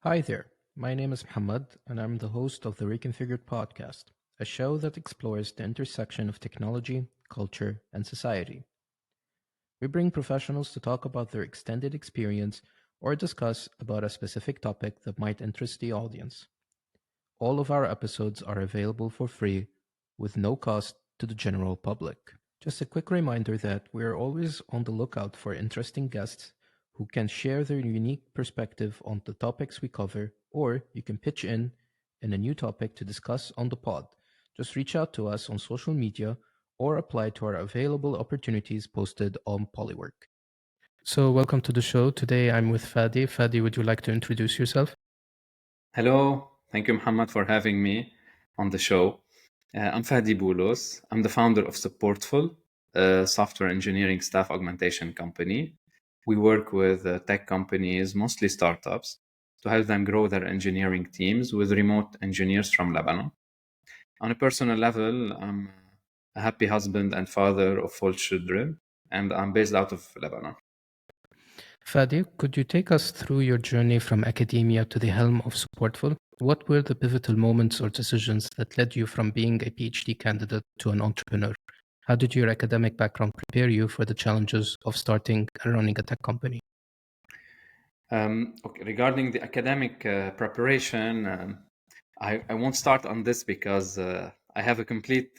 Hi there, my name is Muhammad, and I'm the host of the Reconfigured Podcast, a show that explores the intersection of technology, culture, and society. We bring professionals to talk about their extended experience or discuss about a specific topic that might interest the audience. All of our episodes are available for free with no cost to the general public. Just a quick reminder that we are always on the lookout for interesting guests who can share their unique perspective on the topics we cover, or you can pitch in a new topic to discuss on the pod. Just reach out to us on social media or apply to our available opportunities posted on Polywork. So, welcome to the show. Today I'm with Fadi. Fadi, would you like to introduce yourself? Hello, thank you, Muhammad, for having me on the show. I'm Fadi Boulos. I'm the founder of Supportful, a software engineering staff augmentation company. We work with tech companies, mostly startups, to help them grow their engineering teams with remote engineers from Lebanon. On a personal level, I'm a happy husband and father of 4 children, and I'm based out of Lebanon. Fadi, could you take us through your journey from academia to the helm of Supportful? What were the pivotal moments or decisions that led you from being a PhD candidate to an entrepreneur? How did your academic background prepare you for the challenges of starting and running a tech company? Okay, regarding the academic preparation, I won't start on this because I have a complete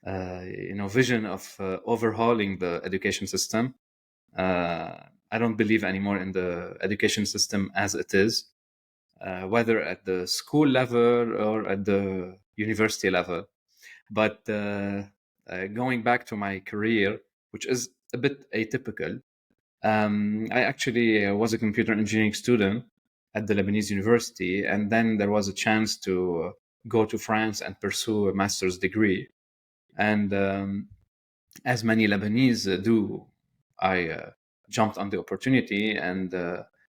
vision of overhauling the education system. I don't believe anymore in the education system as it is, whether at the school level or at the university level. But going back to my career, which is a bit atypical, I actually was a computer engineering student at the Lebanese university, and then there was a chance to go to France and pursue a master's degree. And as many Lebanese do, I jumped on the opportunity and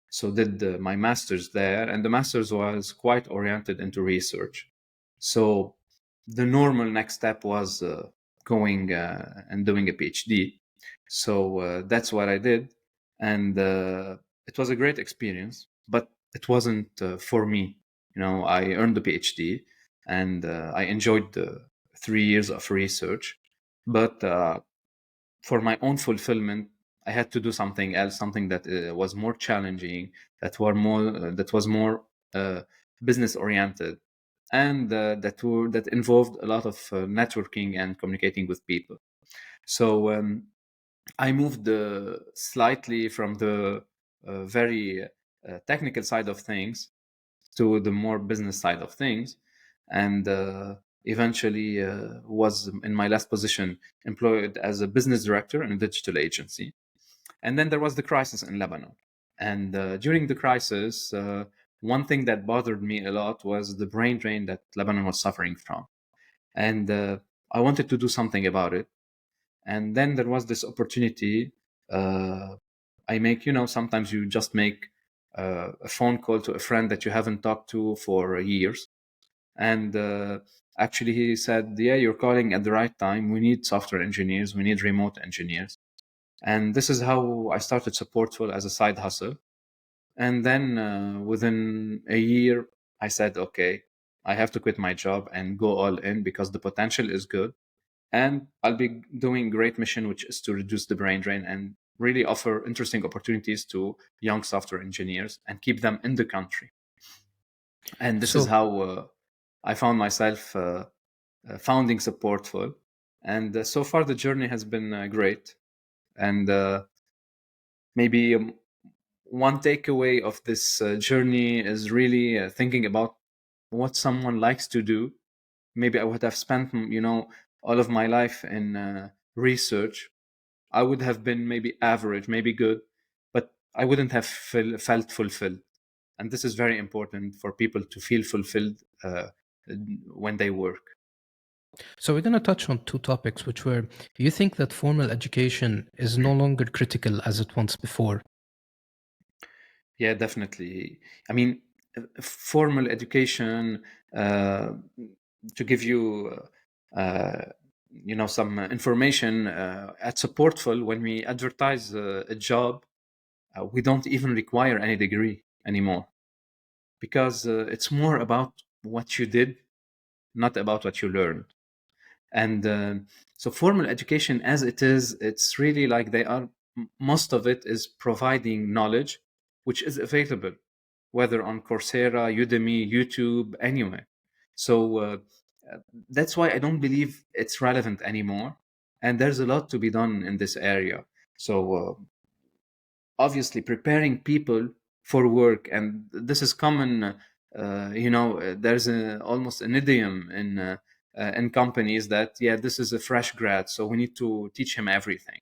so did my master's there. And the master's was quite oriented into research. So the normal next step was going and doing a PhD. So that's what I did. And it was a great experience, but it wasn't for me. I earned the PhD and I enjoyed the 3 years of research. But for my own fulfillment, I had to do something else, something that was more challenging, that was more business oriented, and that involved a lot of networking and communicating with people. So I moved slightly from the very technical side of things to the more business side of things, and eventually was in my last position employed as a business director in a digital agency. And then there was the crisis in Lebanon, and during the crisis, one thing that bothered me a lot was the brain drain that Lebanon was suffering from, and I wanted to do something about it. And then there was this opportunity. uh, I make, sometimes you just make a phone call to a friend that you haven't talked to for years, and actually he said, yeah, you're calling at the right time. We need software engineers, we need remote engineers. And this is how I started Supportful as a side hustle. And then within a year, I said, okay, I have to quit my job and go all in because the potential is good. And I'll be doing great mission, which is to reduce the brain drain and really offer interesting opportunities to young software engineers and keep them in the country. And this is So, how I found myself founding Supportful. And so far, the journey has been great. And maybe one takeaway of this journey is really thinking about what someone likes to do. Maybe I would have spent, all of my life in research. I would have been maybe average, maybe good, but I wouldn't have felt fulfilled. And this is very important for people to feel fulfilled when they work. so we're going to touch on two topics, which were, you think that formal education is no longer critical as it once before? Yeah, definitely. I mean, formal education, uh, to give you, some information, at Supportful, when we advertise a job, we don't even require any degree anymore. because it's more about what you did, not about what you learned. And so formal education as it is, it's really like most of it is providing knowledge which is available, whether on Coursera, Udemy, YouTube, anywhere. So uh, that's why I don't believe it's relevant anymore. And there's a lot to be done in this area. So obviously preparing people for work, and this is common. There's almost an idiom in companies that, yeah, this is a fresh grad, so we need to teach him everything,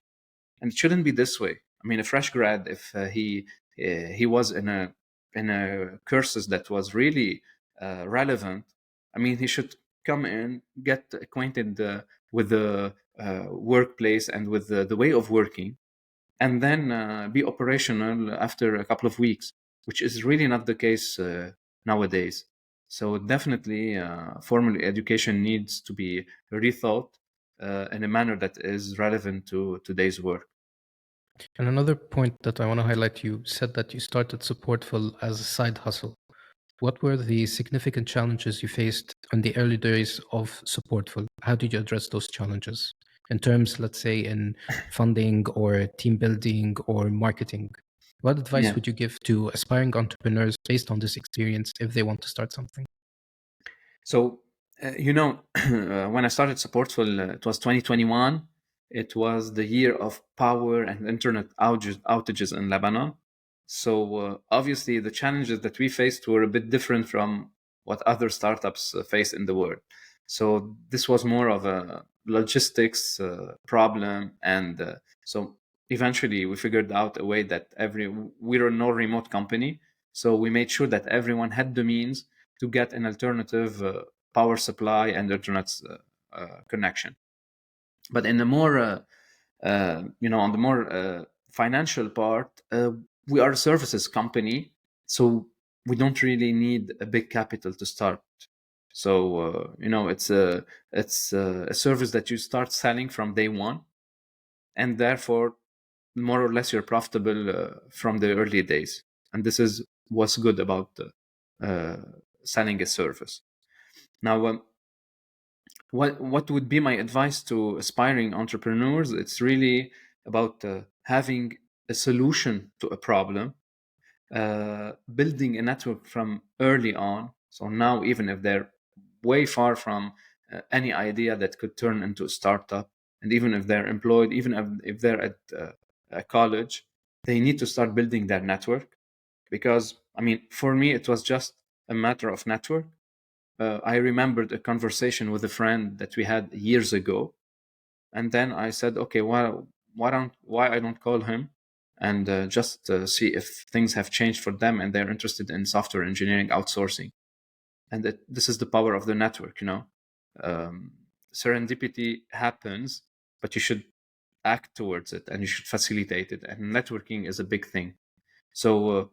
and it shouldn't be this way. I mean, a fresh grad, if he was in a courses that was really relevant, I mean, he should come in, get acquainted with the workplace and with the way of working, and then be operational after a couple of weeks, which is really not the case nowadays. So definitely, formal education needs to be rethought in a manner that is relevant to today's work. And another point that I want to highlight, you said that you started Supportful as a side hustle. What were the significant challenges you faced in the early days of Supportful? How did you address those challenges in terms, let's say, in funding or team building or marketing? What advice Yeah. would you give to aspiring entrepreneurs based on this experience if they want to start something? So, when I started Supportful, it was 2021. It was the year of power and internet outages in Lebanon. So, obviously, the challenges that we faced were a bit different from what other startups face in the world. So, this was more of a logistics problem. And so, eventually, we figured out a way that we're no remote company. So, we made sure that everyone had the means to get an alternative power supply and internet connection. But in the more, on the more financial part, we are a services company, so we don't really need a big capital to start. So it's a service that you start selling from day one, and therefore more or less you're profitable from the early days. And this is what's good about selling a service. Now, what would be my advice to aspiring entrepreneurs? It's really about having a solution to a problem, building a network from early on. So now, even if they're way far from any idea that could turn into a startup, and even if they're employed, even if they're at a college, they need to start building their network. Because, I mean, for me, it was just a matter of network. I remembered a conversation with a friend that we had years ago, and then I said, okay, why I don't call him and just see if things have changed for them and they're interested in software engineering outsourcing. And this is the power of the network, um, serendipity happens, but you should act towards it and you should facilitate it. And networking is a big thing. So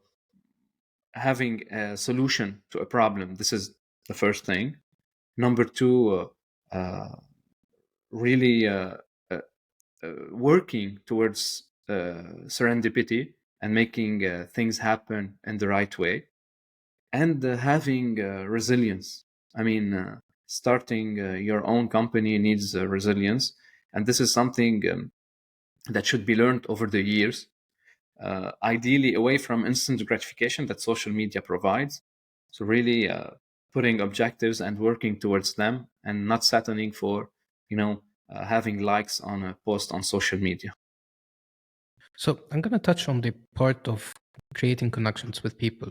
having a solution to a problem, this is the first thing. Number two, really working towards serendipity and making things happen in the right way, and having resilience. I mean, starting your own company needs resilience, and this is something that should be learned over the years. Ideally, away from instant gratification that social media provides. So really putting objectives and working towards them, and not settling for, having likes on a post on social media. So I'm going to touch on the part of creating connections with people.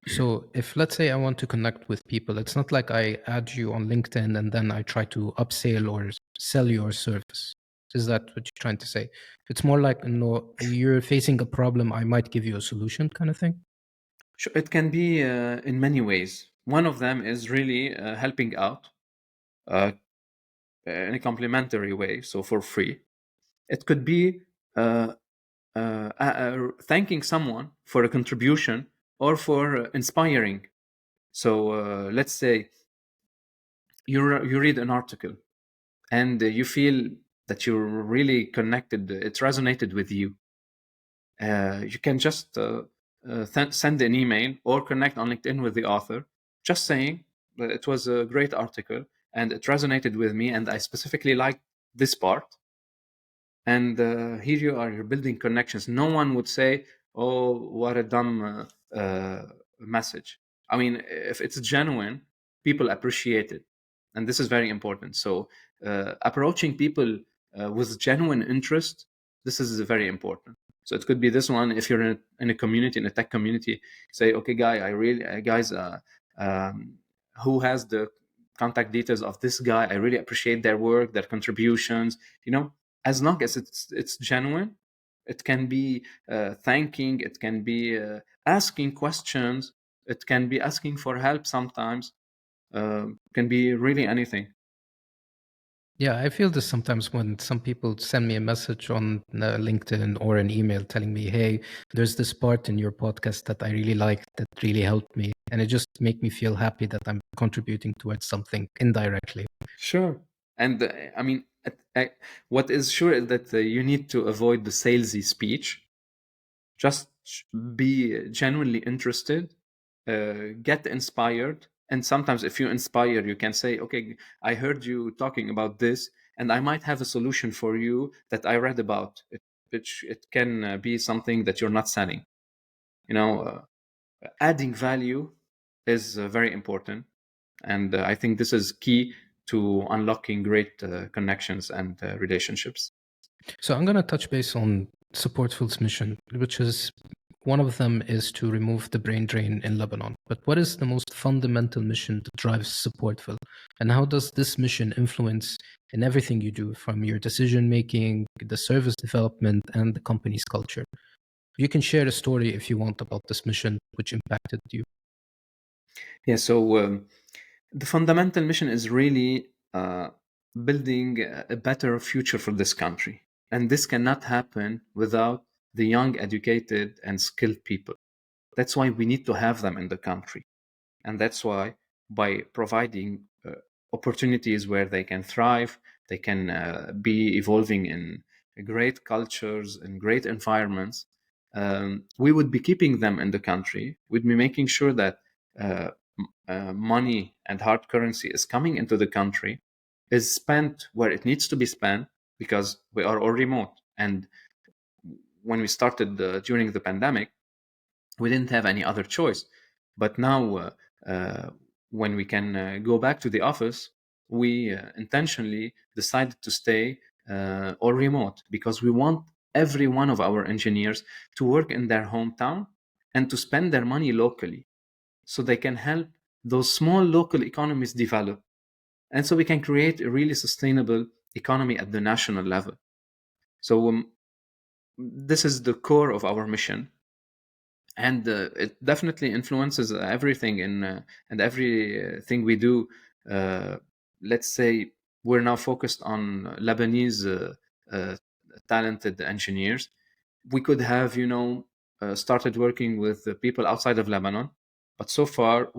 So if, let's say, I want to connect with people, it's not like I add you on LinkedIn and then I try to upsell or sell your service. Is that what you're trying to say? It's more like, you're facing a problem, I might give you a solution kind of thing. Sure, it can be in many ways. One of them is really helping out uh, in a complementary way, so for free. It could be thanking someone for a contribution or for inspiring. So let's say you read an article and you feel that you're really connected, it resonated with you. You can just send an email or connect on LinkedIn with the author, just saying that it was a great article and it resonated with me, and I specifically liked this part. And here you are, you're building connections. No one would say, "Oh, what a dumb message." I mean, if it's genuine, people appreciate it, and this is very important. So, approaching people with genuine interest, this is very important. So it could be this one. If you're in a community, in a tech community, say, "Okay, guys, who has the contact details of this guy? I really appreciate their work, their contributions." As long as it's genuine, it can be thanking, it can be asking questions, it can be asking for help sometimes, can be really anything. Yeah, I feel this sometimes when some people send me a message on LinkedIn or an email telling me, "Hey, there's this part in your podcast that I really like that really helped me," and it just make me feel happy that I'm contributing towards something indirectly. Sure. And I mean, what is sure is that you need to avoid the salesy speech. Just be genuinely interested, get inspired. And sometimes if you inspire, you can say, "Okay, I heard you talking about this, and I might have a solution for you that I read about it," which it can be something that you're not selling. Adding value is very important. And I think this is key to unlocking great connections and relationships. So I'm going to touch base on Supportful's mission, which is one of them is to remove the brain drain in Lebanon. But what is the most fundamental mission that drives Supportful? And how does this mission influence in everything you do, from your decision making, the service development, and the company's culture? You can share a story if you want about this mission, which impacted you. Yeah, so the fundamental mission is really building a better future for this country. And this cannot happen without the young, educated, and skilled people. That's why we need to have them in the country. And that's why, by providing opportunities where they can thrive, they can be evolving in great cultures and great environments, we would be keeping them in the country. We'd be making sure that uh, money and hard currency is coming into the country, is spent where it needs to be spent, because we are all remote. And when we started during the pandemic, we didn't have any other choice. But now, when we can go back to the office, we intentionally decided to stay or remote, because we want every one of our engineers to work in their hometown and to spend their money locally, so they can help those small local economies develop. And so we can create a really sustainable economy at the national level. So this is the core of our mission, and it definitely influences everything in and everything we do. uh, let's say we're now focused on Lebanese talented engineers. We could have started working with the people outside of Lebanon, but so far,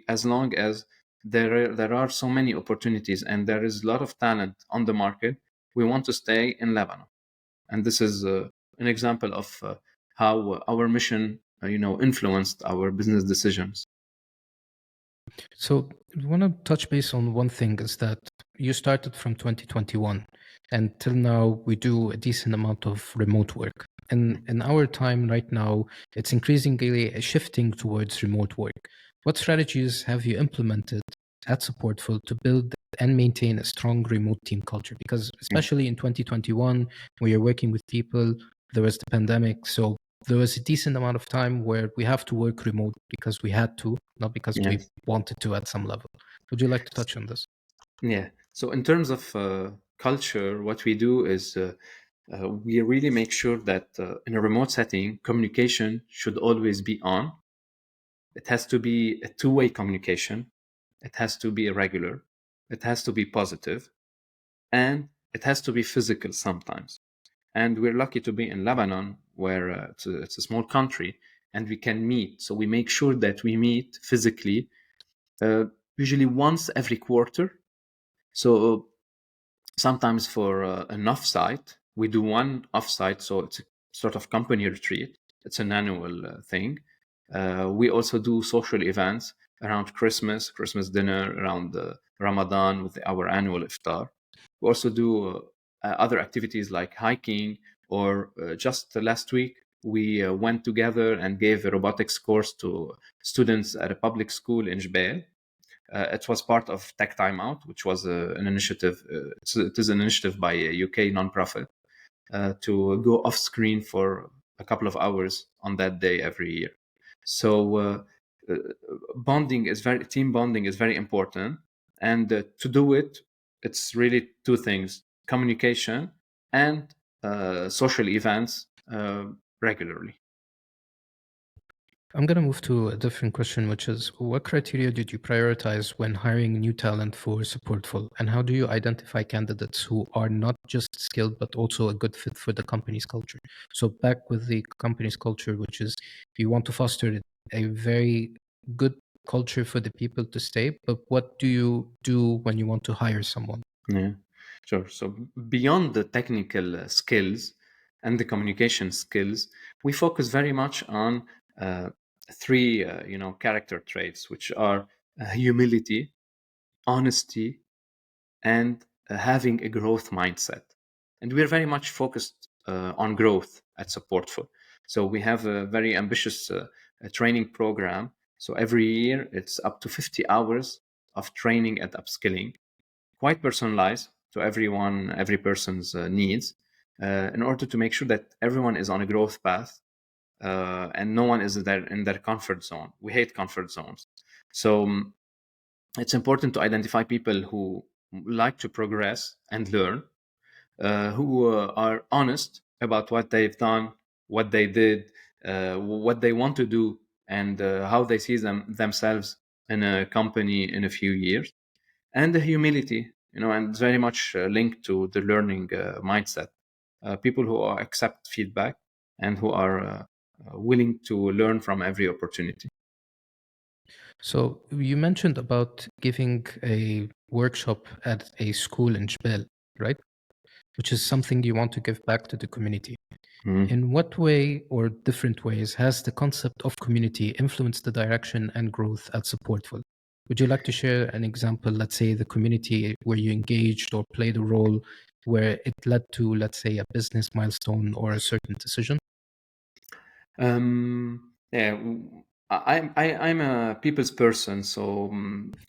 as long as there are so many opportunities and there is a lot of talent on the market, we want to stay in Lebanon. And this is an example of how our mission influenced our business decisions. So I want to touch base on one thing, is that you started from 2021 and till now we do a decent amount of remote work. And in our time right now, it's increasingly shifting towards remote work. What strategies have you implemented at Supportful to build and maintain a strong remote team culture? Because Yeah. especially in 2021, where you're working with people, there was the pandemic. So there was a decent amount of time where we have to work remote because we had to, not because we Yes. wanted to at some level. Would you like to touch on this? Yeah. So in terms of culture, what we do is we really make sure that in a remote setting, communication should always be on. It has to be a two-way communication. It has to be regular. It has to be positive, and it has to be physical sometimes. And we're lucky to be in Lebanon, where it's a small country, and we can meet. So we make sure that we meet physically, uh, usually once every quarter. So sometimes for an offsite, we do one offsite. So it's a sort of company retreat. It's an annual thing. We also do social events around Christmas dinner, around Ramadan with our annual iftar. We also do other activities like hiking, or just last week we went together and gave a robotics course to students at a public school in Jbeil. It was part of Tech Timeout, which was an initiative. It is an initiative by a UK nonprofit to go off screen for a couple of hours on that day every year. So uh, team bonding is very important, and to do it, it's really two things: communication and social events regularly. I'm going to move to a different question, which is what criteria did you prioritize when hiring new talent for Supportful? And how do you identify candidates who are not just skilled, but also a good fit for the company's culture? So, back with the company's culture, which is you want to foster a very good culture for the people to stay, but what do you do when you want to hire someone? Yeah, sure. So beyond the technical skills and the communication skills, we focus very much on uh, three, character traits, which are humility, honesty, and having a growth mindset. And we're very much focused on growth at Supportful. So we have a very ambitious training program. So every year it's up to 50 hours of training and upskilling, quite personalized to every person's needs, in order to make sure that everyone is on a growth path, and no one is there in their comfort zone. We hate comfort zones. So it's important to identify people who like to progress and learn, who are honest about what they've done, what they did, what they want to do, and how they see themselves in a company in a few years. And the humility, and very much linked to the learning mindset. People who accept feedback and who are willing to learn from every opportunity. So, you mentioned about giving a workshop at a school in Jbel, right? Which is something you want to give back to the community. Mhm. In what way or different ways has the concept of community influenced the direction and growth at Supportful? Would you like to share an example, let's say the community where you engaged or played a role where it led to, let's say, a business milestone or a certain decision? Yeah, I'm a people's person, so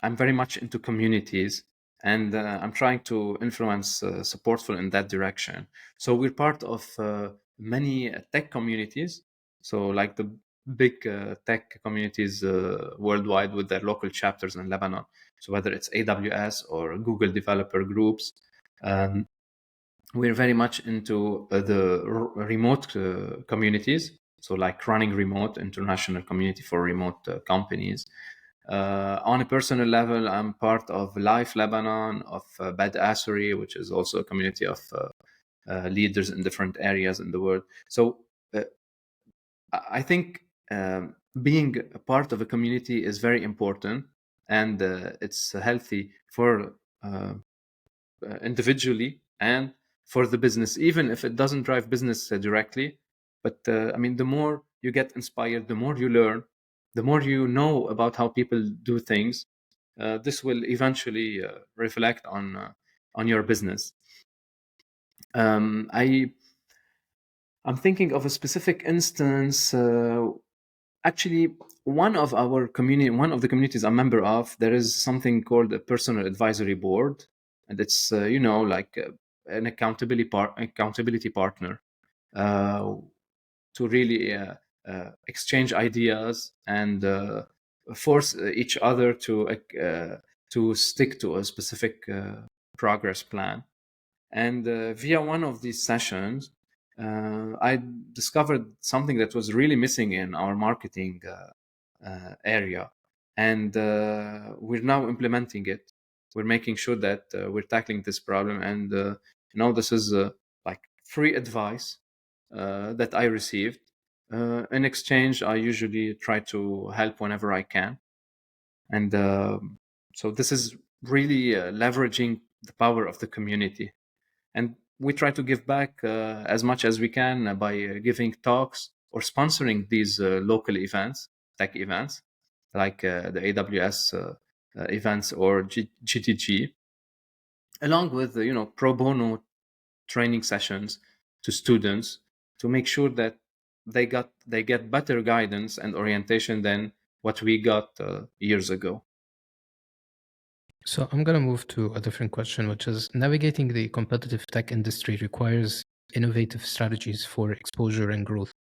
I'm very much into communities, and I'm trying to influence Supportful in that direction. So we're part of many tech communities, so like the big tech communities worldwide with their local chapters in Lebanon. So whether it's AWS or Google developer groups, um, we're very much into the remote communities. So like running remote international community for remote companies. On a personal level, I'm part of Life Lebanon, of Bad Assery, which is also a community of leaders in different areas in the world. So uh, I think being a part of a community is very important, and it's healthy for individually and for the business, even if it doesn't drive business directly. But I mean, the more you get inspired, the more you learn, the more you know about how people do things. This will eventually reflect on your business. Um, I I'm thinking of a specific instance. Actually, one of the communities I'm a member of, there is something called a personal advisory board, and it's like an accountability partner uh, to really exchange ideas and force each other to stick to a specific progress plan. And via one of these sessions, I discovered something that was really missing in our marketing area. And we're now implementing it. We're making sure that we're tackling this problem. And, this is like free advice that I received. In exchange, I usually try to help whenever I can. And so this is really leveraging the power of the community, and we try to give back as much as we can by giving talks or sponsoring these local events tech events like the AWS events or GTG, along with pro bono training sessions to students to make sure that they get better guidance and orientation than what we got years ago. So I'm going to move to a different question, which is navigating the competitive tech industry requires innovative strategies for exposure and growth.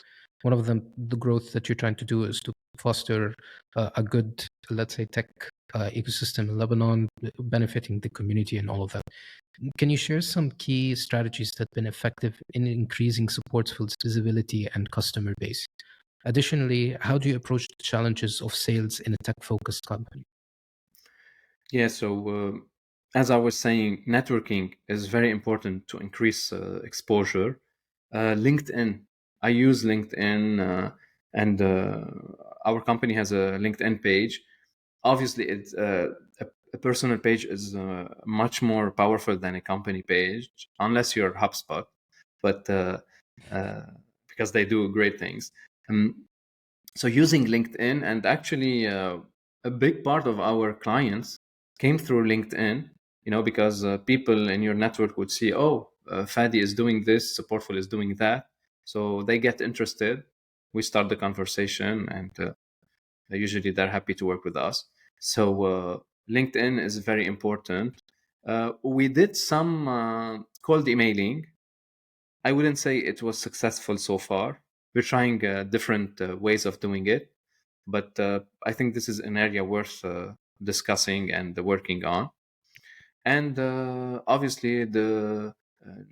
One of them, the growth that you're trying to do is to foster a good, let's say, tech ecosystem in Lebanon, benefiting the community and all of that. Can you share some key strategies that have been effective in increasing Supportful's visibility and customer base? Additionally, how do you approach the challenges of sales in a tech-focused company? Yeah, so as I was saying, networking is very important to increase exposure. LinkedIn, I use LinkedIn, and our company has a LinkedIn page. Obviously, it's a personal page is much more powerful than a company page, unless you're HubSpot, but uh, because they do great things. So using LinkedIn, and actually a big part of our clients came through LinkedIn, because people in your network would see, oh, Fadi is doing this, Supportful is doing that. So they get interested. We start the conversation, and usually they're happy to work with us. So LinkedIn is very important. We did some cold emailing. I wouldn't say it was successful so far. We're trying different ways of doing it, but I think this is an area worth discussing and working on. And obviously, the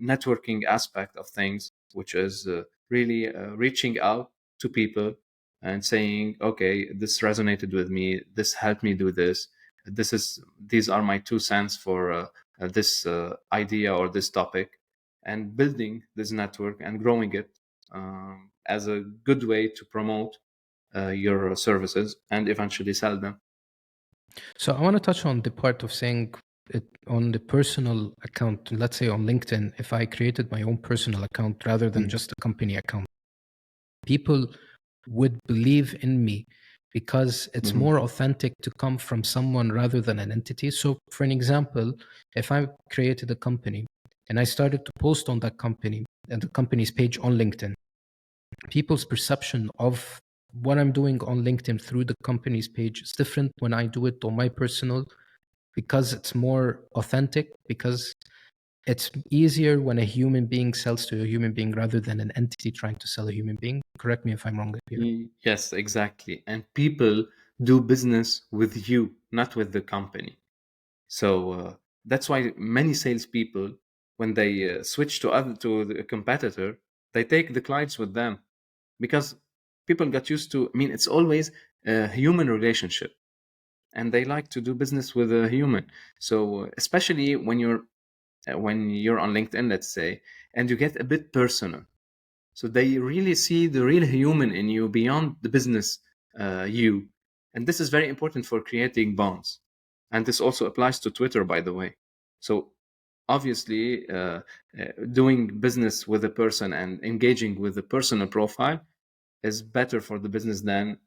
networking aspect of things, which is really reaching out to people and saying, okay, this resonated with me, this helped me do this, these are my 2 cents for this idea or this topic, and building this network and growing it as a good way to promote your services and eventually sell them. So I want to touch on the part of saying it on the personal account. Let's say on LinkedIn, if I created my own personal account rather than just a company account, people would believe in me because it's more authentic to come from someone rather than an entity. So for an example, if I created a company and I started to post on that company and the company's page on LinkedIn, people's perception of what I'm doing on LinkedIn through the company's page is different when I do it on my personal, because it's more authentic, because it's easier when a human being sells to a human being rather than an entity trying to sell a human being. Correct me if I'm wrong here. Yes, exactly. And people do business with you, not with the company. So that's why many salespeople, when they switch to the competitor, they take the clients with them, because people got used to. I mean, it's always a human relationship, and they like to do business with a human. So especially when you're on LinkedIn, let's say, and you get a bit personal. So they really see the real human in you beyond the business you. And this is very important for creating bonds. And this also applies to Twitter, by the way. So obviously, doing business with a person and engaging with a personal profile is better for the business than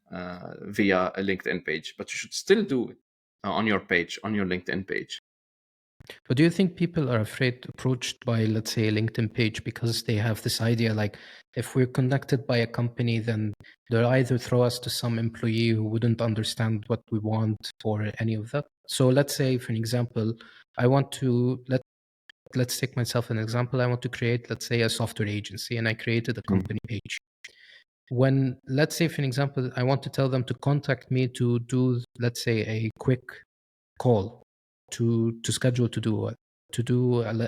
via a LinkedIn page. But you should still do it on your page, on your LinkedIn page. But do you think people are afraid approached by, let's say, a LinkedIn page because they have this idea like, if we're connected by a company, then they'll either throw us to some employee who wouldn't understand what we want or any of that? So let's say, for an example, I want to let's take myself an example. I want to create, let's say, a software agency, and I created a company page. When, let's say, for an example, I want to tell them to contact me to do, let's say, a quick call to schedule to do a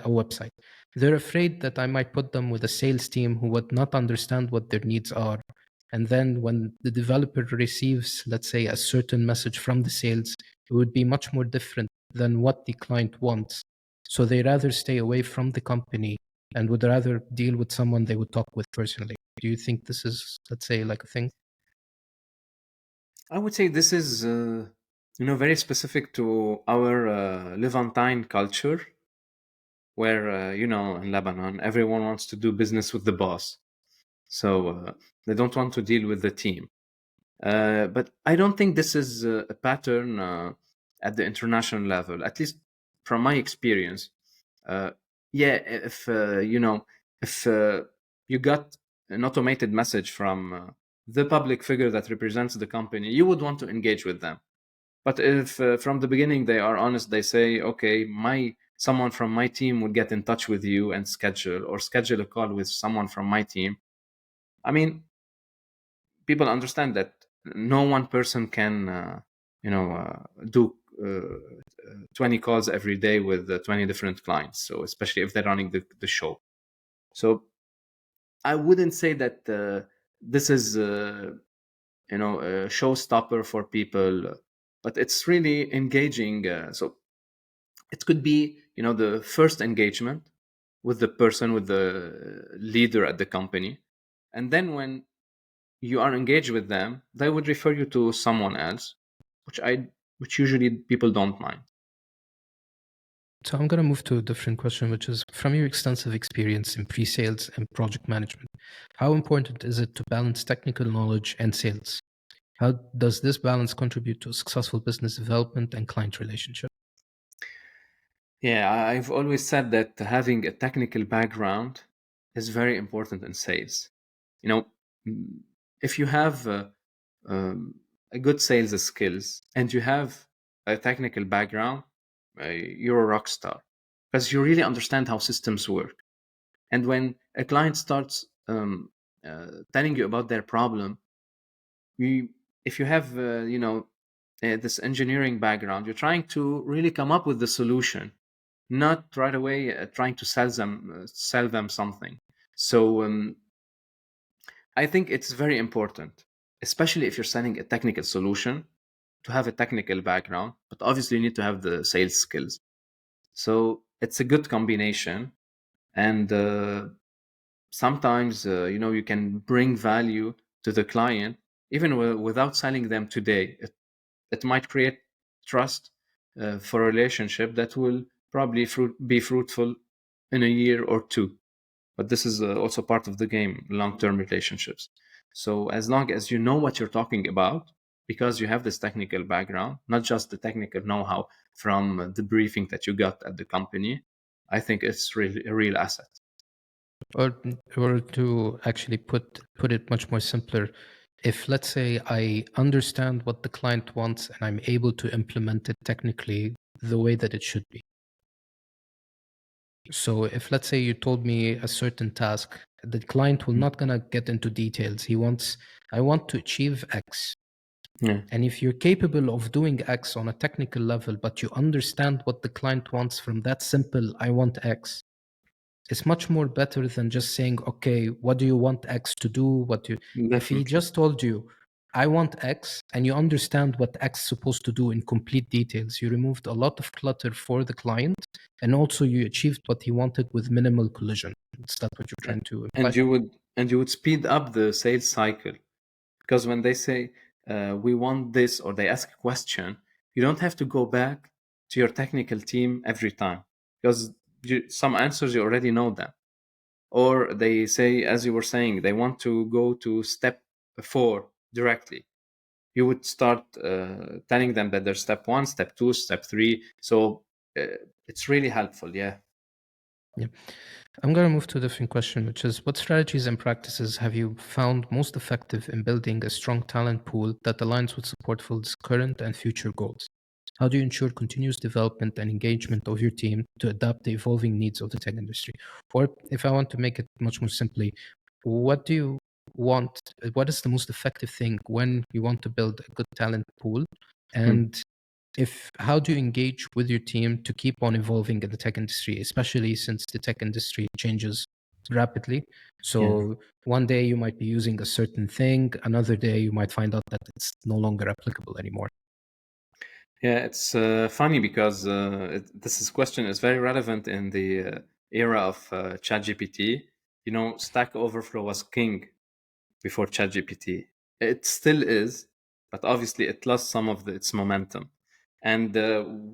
website. They're afraid that I might put them with a sales team who would not understand what their needs are. And then when the developer receives, let's say, a certain message from the sales, it would be much more different than what the client wants. So they rather stay away from the company and would rather deal with someone they would talk with personally. Do you think this is, let's say, like a thing? I would say this is, very specific to our Levantine culture, where, in Lebanon, everyone wants to do business with the boss. So they don't want to deal with the team. But I don't think this is a pattern at the international level, at least from my experience. Uh, yeah, if you got an automated message from the public figure that represents the company, you would want to engage with them. But if from the beginning they are honest, they say, okay, my someone from my team would get in touch with you and schedule a call with someone from my team. I mean, people understand that no one person can do 20 calls every day with 20 different clients, so especially if they're running the show. So I wouldn't say that this is a showstopper for people, but it's really engaging. So it could be the first engagement with the person, with the leader at the company, and then when you are engaged with them, they would refer you to someone else, which usually people don't mind. So I'm going to move to a different question, which is from your extensive experience in pre-sales and project management, how important is it to balance technical knowledge and sales? How does this balance contribute to a successful business development and client relationship? Yeah, I've always said that having a technical background is very important in sales. You know, mm, if you have a good sales skills and you have a technical background, you're a rock star because you really understand how systems work. And when a client starts telling you about their problem, you, if you have this engineering background, you're trying to really come up with the solution, not right away trying to sell them something. So I think it's very important, especially if you're selling a technical solution, to have a technical background, but obviously you need to have the sales skills. So it's a good combination, and sometimes you can bring value to the client even without selling them today. It might create trust for a relationship that will probably be fruitful in a year or two. But this is also part of the game, long-term relationships. So as long as you know what you're talking about, because you have this technical background, not just the technical know-how from the briefing that you got at the company, I think it's really a real asset. Or, or to actually put it much more simpler, if let's say I understand what the client wants and I'm able to implement it technically the way that it should be. So if let's say you told me a certain task, the client will not gonna get into details. I want to achieve X. Yeah. And if you're capable of doing X on a technical level, but you understand what the client wants from that simple, I want X, it's much more better than just saying, okay, what do you want X to do? If he Definitely. just told you, I want X, and you understand what X is supposed to do in complete details, you removed a lot of clutter for the client, and also you achieved what he wanted with minimal collision. Is that what you're trying to and imply? you would speed up the sales cycle, because when they say we want this, or they ask a question, you don't have to go back to your technical team every time, because some answers you already know them. Or they say, as you were saying, they want to go to step 4 directly. You would start telling them that there's step 1, step 2, step 3. So it's really helpful. Yeah. Yeah. I'm going to move to a different question, which is what strategies and practices have you found most effective in building a strong talent pool that aligns with Supportful's current and future goals? How do you ensure continuous development and engagement of your team to adapt the evolving needs of the tech industry? Or if I want to make it much more simply, what do you want? What is the most effective thing when you want to build a good talent pool? Hmm. And if how do you engage with your team to keep on evolving in the tech industry, especially since the tech industry changes rapidly? Yeah. So one day you might be using a certain thing, another day you might find out that it's no longer applicable anymore. Yeah, it's funny because this question is very relevant in the era of ChatGPT. Stack Overflow was king before ChatGPT. It still is, but obviously it lost some of its momentum. And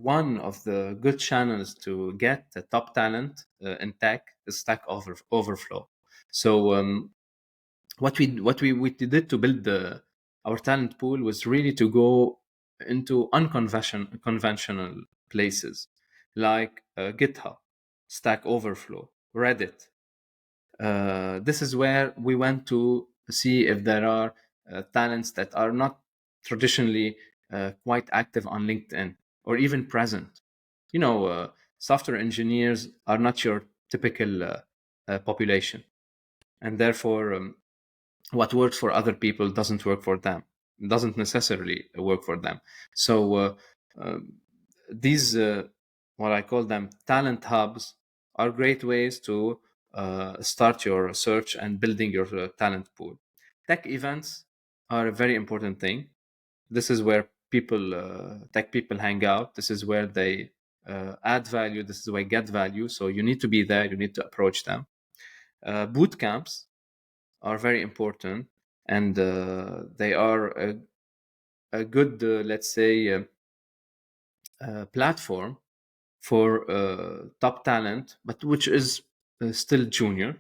one of the good channels to get the top talent in tech is Stack Overflow. So what we did to build our talent pool was really to go into conventional places like GitHub, Stack Overflow, Reddit. This is where we went to see if there are talents that are not traditionally quite active on LinkedIn or even present. Software engineers are not your typical population, and therefore what works for other people doesn't work for them, doesn't necessarily work for them. So uh, these what I call them talent hubs are great ways to start your search and building your talent pool. Tech events are a very important thing. This is where tech people hang out. This is where they add value. This is where they get value. So you need to be there. You need to approach them. Boot camps are very important, and they are a good, let's say, platform for top talent, but which is still junior.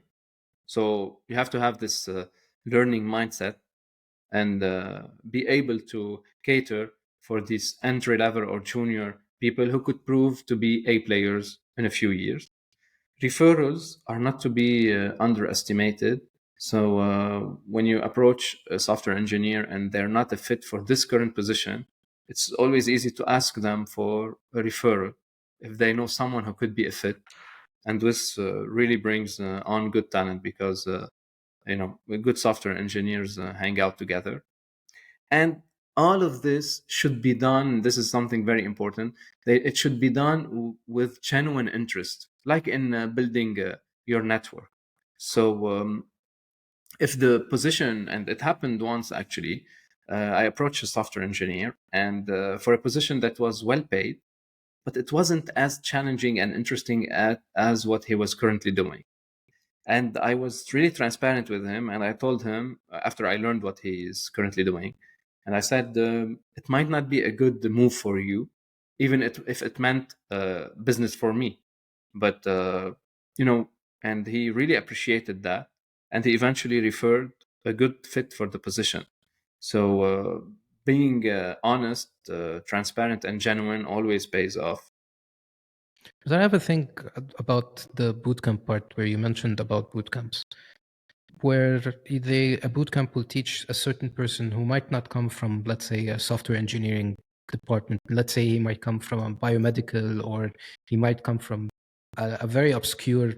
So you have to have this learning mindset and be able to cater for these entry level or junior people who could prove to be A players in a few years. Referrals are not to be underestimated. So when you approach a software engineer and they're not a fit for this current position, it's always easy to ask them for a referral if they know someone who could be a fit. And this really brings on good talent because good software engineers hang out together. And all of this should be done. This is something very important. It should be done with genuine interest, like in building your network. So if the position, and it happened once actually, I approached a software engineer, and for a position that was well paid, but it wasn't as challenging and interesting as what he was currently doing. And I was really transparent with him, and I told him after I learned what he is currently doing, and I said it might not be a good move for you, even if it meant business for me. But and he really appreciated that, and he eventually referred a good fit for the position. So being honest, transparent, and genuine always pays off. Because I have a think about the bootcamp part where you mentioned about bootcamps, where a bootcamp will teach a certain person who might not come from, let's say, a software engineering department. Let's say he might come from a biomedical, or he might come from a very obscure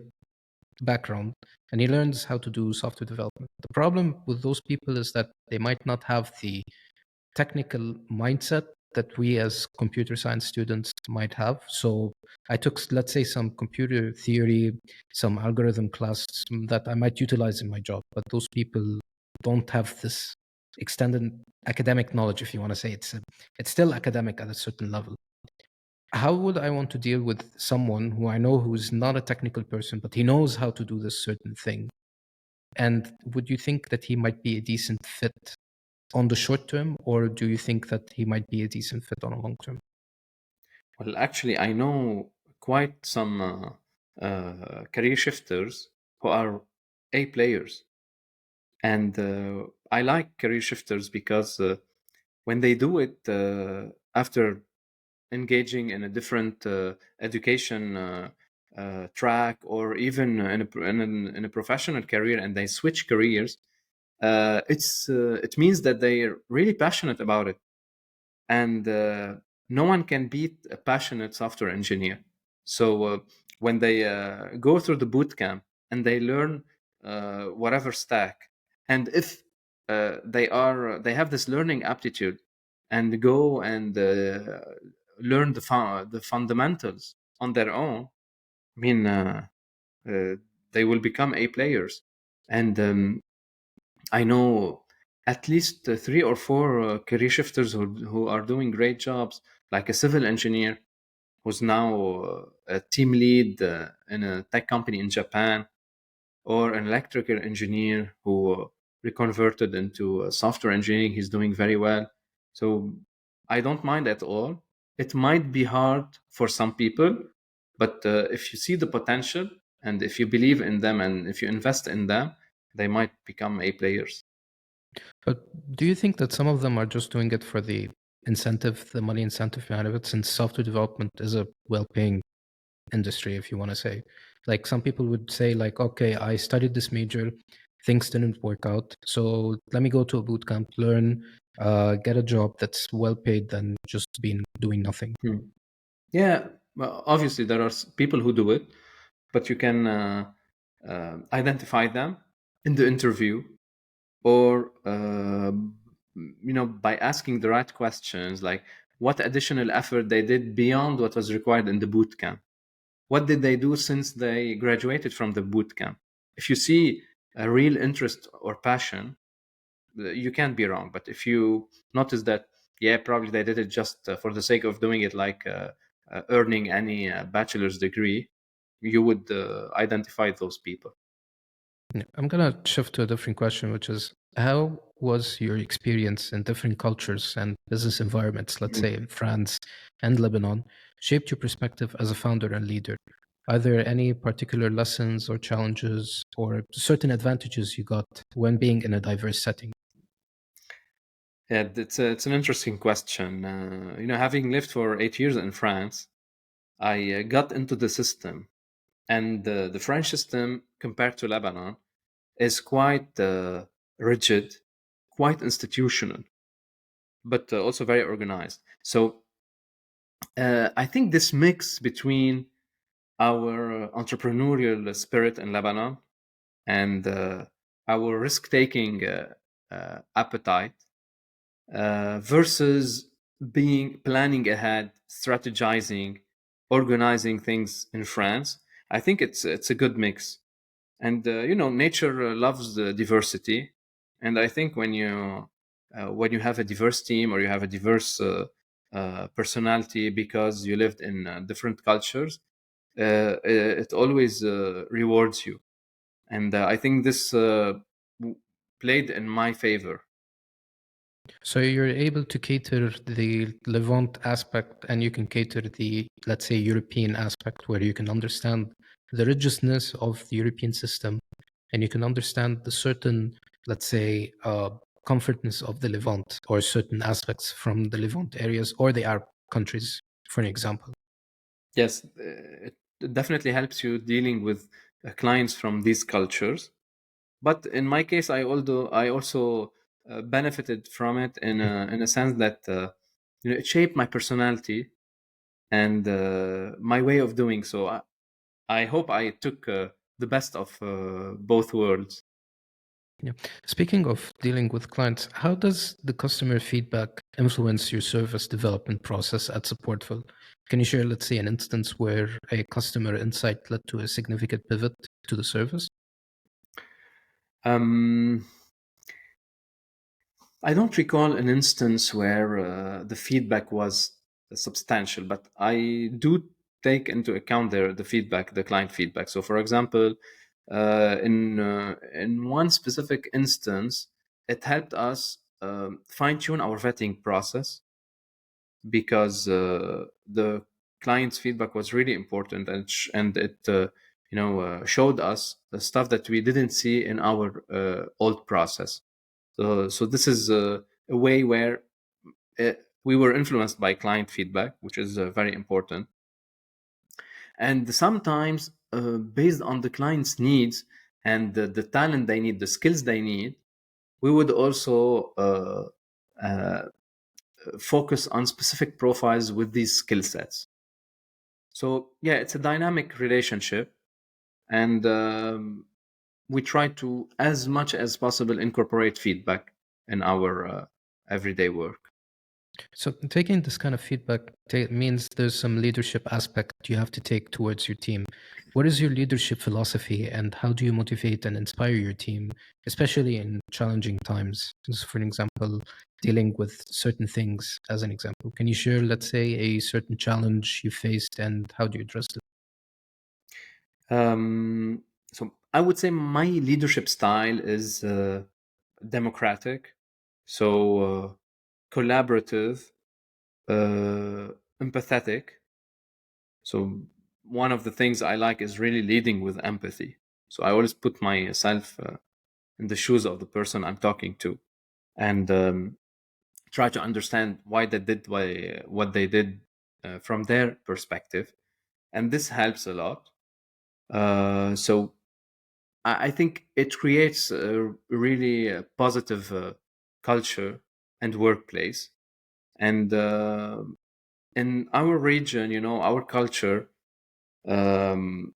background, and he learns how to do software development. The problem with those people is that they might not have the technical mindset that we as computer science students might have. So I took, let's say, some computer theory, some algorithm class that I might utilize in my job, but those people don't have this extended academic knowledge, if you want to say. It's still academic at a certain level. How would I want to deal with someone who I know who's not a technical person, but he knows how to do this certain thing? And would you think that he might be a decent fit on the short term, or do you think that he might be a decent fit on a long term? Well, actually, I know quite some career shifters who are A players. And I like career shifters because when they do it after engaging in a different education track, or even in a professional career, and they switch careers, it means that they're really passionate about it. And no one can beat a passionate software engineer. So when they go through the boot camp and they learn whatever stack, and if they have this learning aptitude and go and learn the fundamentals on their own, I mean, uh, they will become A players. And I know at least three or four career shifters who are doing great jobs, like a civil engineer who's now a team lead in a tech company in Japan, or an electrical engineer who reconverted into software engineering. He's doing very well. So I don't mind at all. It might be hard for some people, but if you see the potential, and if you believe in them, and if you invest in them, they might become A players. But do you think that some of them are just doing it for the incentive, the money incentive behind it, since software development is a well-paying industry, if you want to say? Like some people would say, like, okay, I studied this major, things didn't work out, so let me go to a boot camp, learn, get a job that's well paid than just being doing nothing. Hmm. Yeah, well, obviously there are people who do it, but you can identify them in the interview, or by asking the right questions, like what additional effort they did beyond what was required in the boot camp. What did they do since they graduated from the boot camp? If you see a real interest or passion, you can't be wrong. But if you notice that, yeah, probably they did it just for the sake of doing it, like earning any bachelor's degree, you would identify those people. Yeah, I'm gonna shift to a different question, which is how was your experience in different cultures and business environments, let's say in France and Lebanon, shaped your perspective as a founder and leader? Are there any particular lessons or challenges or certain advantages you got when being in a diverse setting? Yeah, it's an interesting question. Having lived for 8 years in France, I got into the system, and the French system compared to Lebanon is quite rigid, quite institutional, but also very organized. So I think this mix between our entrepreneurial spirit in Lebanon and our risk-taking appetite versus being planning ahead, strategizing, organizing things in France. I think it's a good mix, and nature loves the diversity, and I think when you have a diverse team, or you have a diverse personality because you lived in different cultures, it always rewards you, and I think this played in my favor. So you're able to cater the Levant aspect and you can cater the, let's say, European aspect where you can understand the rigidness of the European system and you can understand the certain, let's say, comfortness of the Levant or certain aspects from the Levant areas or the Arab countries, for an example. Yes, it definitely helps you dealing with clients from these cultures. But in my case, I also benefited from it in a sense that it shaped my personality and my way of doing so. I hope I took the best of both worlds. Yeah. Speaking of dealing with clients, how does the customer feedback influence your service development process at Supportful? Can you share, let's say, an instance where a customer insight led to a significant pivot to the service? Um, I don't recall an instance where the feedback was substantial, but I do take into account the feedback, the client feedback. So, for example, in one specific instance, it helped us fine tune our vetting process, because the client's feedback was really important, and it showed us the stuff that we didn't see in our old process. So this is a way where we were influenced by client feedback, which is very important. And sometimes, based on the client's needs and the talent they need, the skills they need, we would also focus on specific profiles with these skill sets. So yeah, it's a dynamic relationship, and we try to, as much as possible, incorporate feedback in our everyday work. So, taking this kind of feedback means there's some leadership aspect you have to take towards your team. What is your leadership philosophy, and how do you motivate and inspire your team, especially in challenging times? Just for an example, dealing with certain things, as an example. Can you share, let's say, a certain challenge you faced and how do you address it? So I would say my leadership style is democratic, so collaborative, empathetic. So one of the things I like is really leading with empathy. So I always put myself in the shoes of the person I'm talking to. and try to understand why they did what they did from their perspective, and this helps a lot. So I think it creates a really positive culture and workplace. And in our region, our culture, um,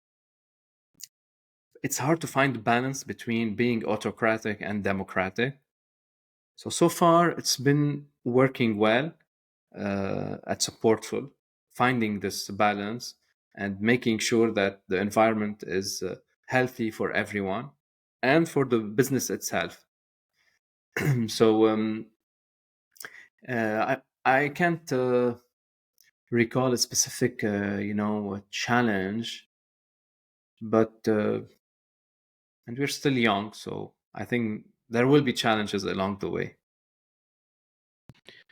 it's hard to find balance between being autocratic and democratic. So far, it's been working well at Supportful, finding this balance and making sure that the environment is healthy for everyone and for the business itself. So I can't recall a specific, challenge, but and we're still young, so I think there will be challenges along the way.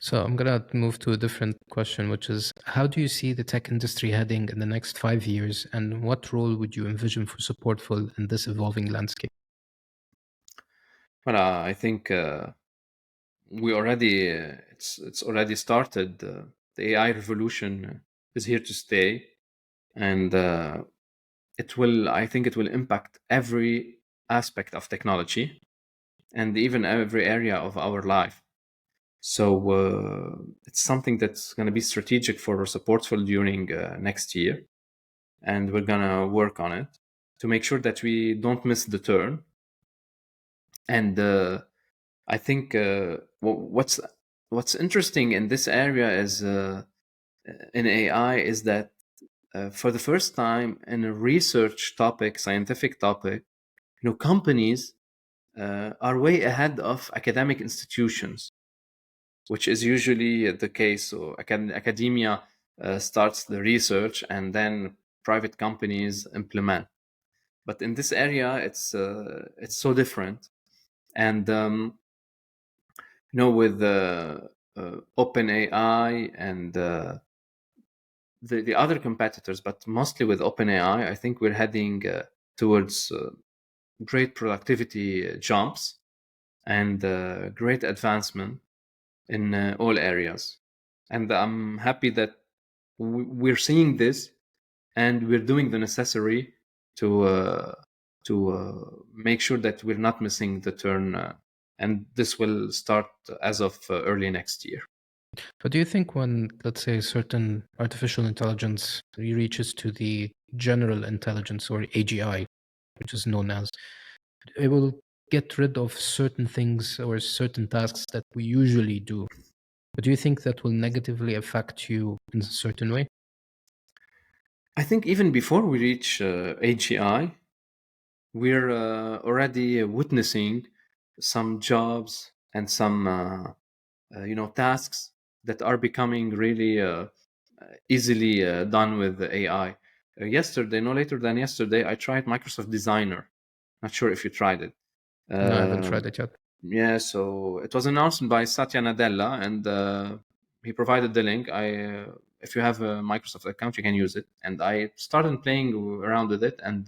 So I'm gonna move to a different question, which is how do you see the tech industry heading in the next 5 years, and what role would you envision for Supportful in this evolving landscape? Well, I think we already it's already started. The AI revolution is here to stay, and I think it will impact every aspect of technology and even every area of our life. So it's something that's going to be strategic for Supportful during next year, and we're going to work on it to make sure that we don't miss the turn. And I think what's interesting in this area is in AI is that for the first time in a research topic, scientific topic, companies are way ahead of academic institutions, which is usually the case. So academia starts the research and then private companies implement. But in this area, it's so different. And with OpenAI and the other competitors, but mostly with OpenAI, I think we're heading towards great productivity jumps and great advancement in all areas. And I'm happy that we're seeing this and we're doing the necessary to make sure that we're not missing the turn. And this will start as of early next year. But do you think when, let's say, certain artificial intelligence reaches to the general intelligence or AGI, which is known as, it will get rid of certain things or certain tasks that we usually do? But do you think that will negatively affect you in a certain way? I think even before we reach AGI, we're already witnessing some jobs and some tasks that are becoming really easily done with the AI. Yesterday, no later than yesterday, I tried Microsoft Designer. Not sure if you tried it. No, I haven't Uh, tried it yet. yeah, so it was announced by Satya Nadella, and he provided the link. If you have a Microsoft account, you can use it. And I started playing around with it, and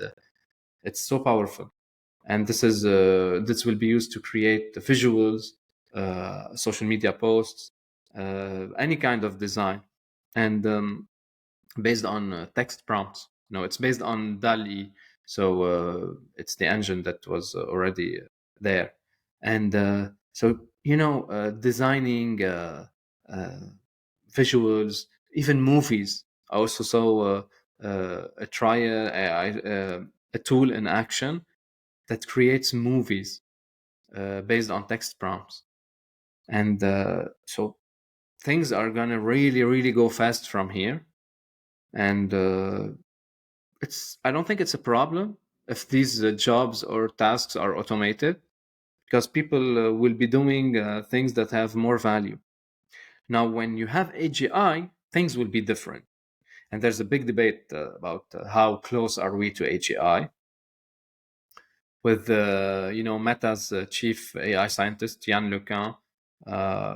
it's so powerful. And this will be used to create the visuals, social media posts, any kind of design, and based on text prompts. No, it's based on DALL-E, so it's the engine that was already there, and so designing uh, visuals, even movies. I also saw a tool in action that creates movies based on text prompts, and so things are gonna really, really go fast from here, and I don't think it's a problem if these jobs or tasks are automated, because people will be doing things that have more value. Now, when you have AGI, things will be different, and there's a big debate about how close are we to AGI. With Meta's chief AI scientist Yann LeCun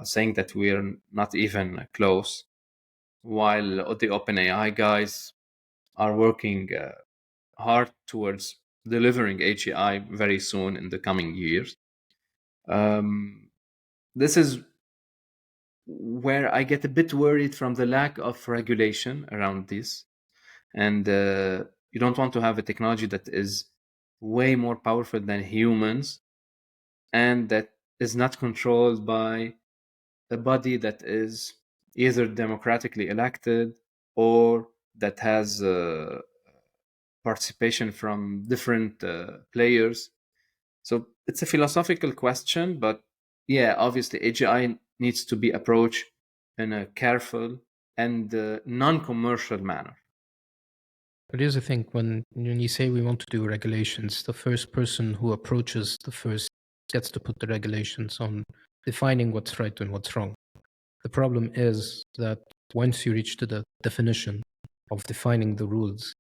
saying that we're not even close, while the OpenAI guys are working hard towards delivering AGI very soon in the coming years. Um, this is where I get a bit worried from the lack of regulation around this. And you don't want to have a technology that is way more powerful than humans and that is not controlled by a body that is either democratically elected or that has participation from different players. So it's a philosophical question, but yeah, obviously AGI needs to be approached in a careful and non-commercial manner. But here's the thing, when you say we want to do regulations, the first person who approaches the first gets to put the regulations on defining what's right and what's wrong. The problem is that once you reach to the definition of defining the rules,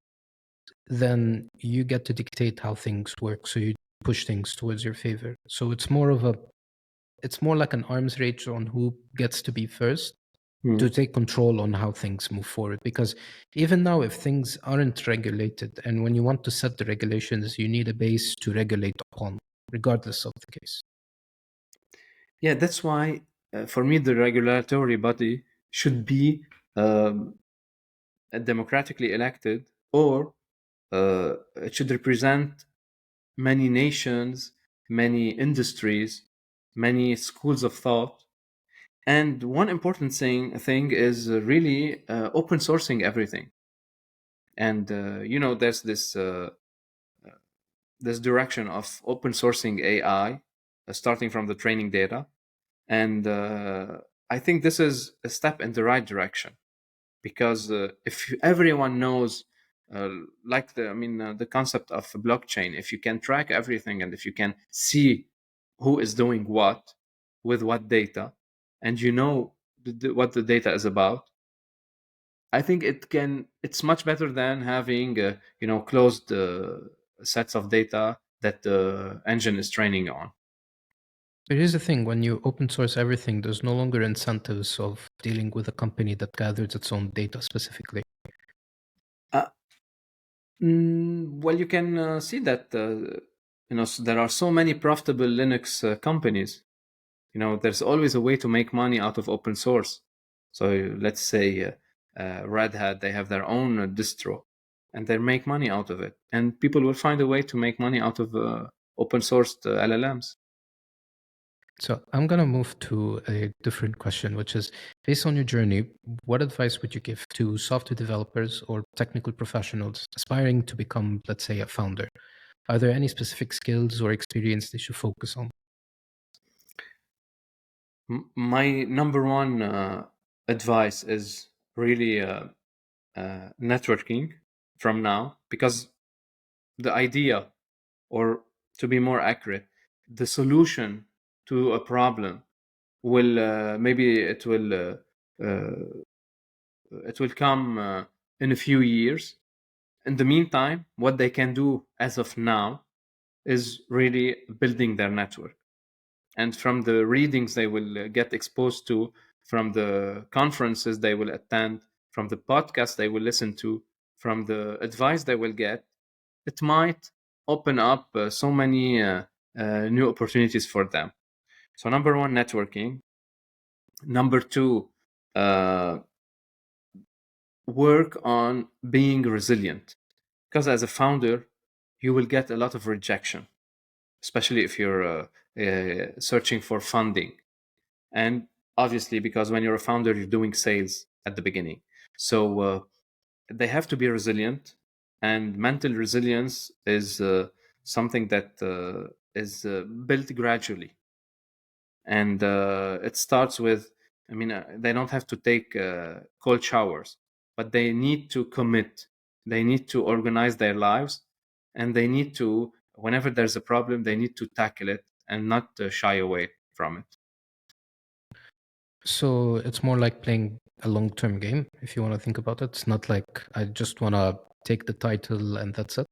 then you get to dictate how things work. So you push things towards your favor. So it's more like an arms race on who gets to be first to take control on how things move forward. Because even now, if things aren't regulated, and when you want to set the regulations, you need a base to regulate upon, regardless of the case. Yeah, that's why for me the regulatory body should be democratically elected, or it should represent many nations, many industries, many schools of thought. And one important thing is really open sourcing everything. And there's this direction of open sourcing AI, starting from the training data. And I think this is a step in the right direction, because if everyone knows, like the concept of blockchain, if you can track everything and if you can see who is doing what with what data, and what the data is about, I think it's much better than having closed sets of data that the engine is training on. But here's the thing, when you open source everything, there's no longer incentives of dealing with a company that gathers its own data specifically. Uh, well, you can see that there are so many profitable Linux companies. There's always a way to make money out of open source. So let's say Red Hat, they have their own distro, and they make money out of it. And people will find a way to make money out of open sourced LLMs. So I'm going to move to a different question, which is, based on your journey, what advice would you give to software developers or technical professionals aspiring to become, let's say, a founder? Are there any specific skills or experience they should focus on? My number one advice is really networking from now, because the idea, or to be more accurate, the solution to a problem will maybe it will come in a few years. In the meantime, what they can do as of now is really building their network. And from the readings they will get exposed to, from the conferences they will attend, from the podcasts they will listen to, from the advice they will get, it might open up so many new opportunities for them. So number one, networking. Number two, work on being resilient, because as a founder you will get a lot of rejection, especially if you're searching for funding. And obviously, because when you're a founder, you're doing sales at the beginning. So they have to be resilient, and mental resilience is something that is built gradually. And it starts with, they don't have to take cold showers, but they need to commit. They need to organize their lives, and they need to, whenever there's a problem, they need to tackle it and not shy away from it. So it's more like playing a long-term game, if you want to think about it. It's not like I just want to take the title and that's it.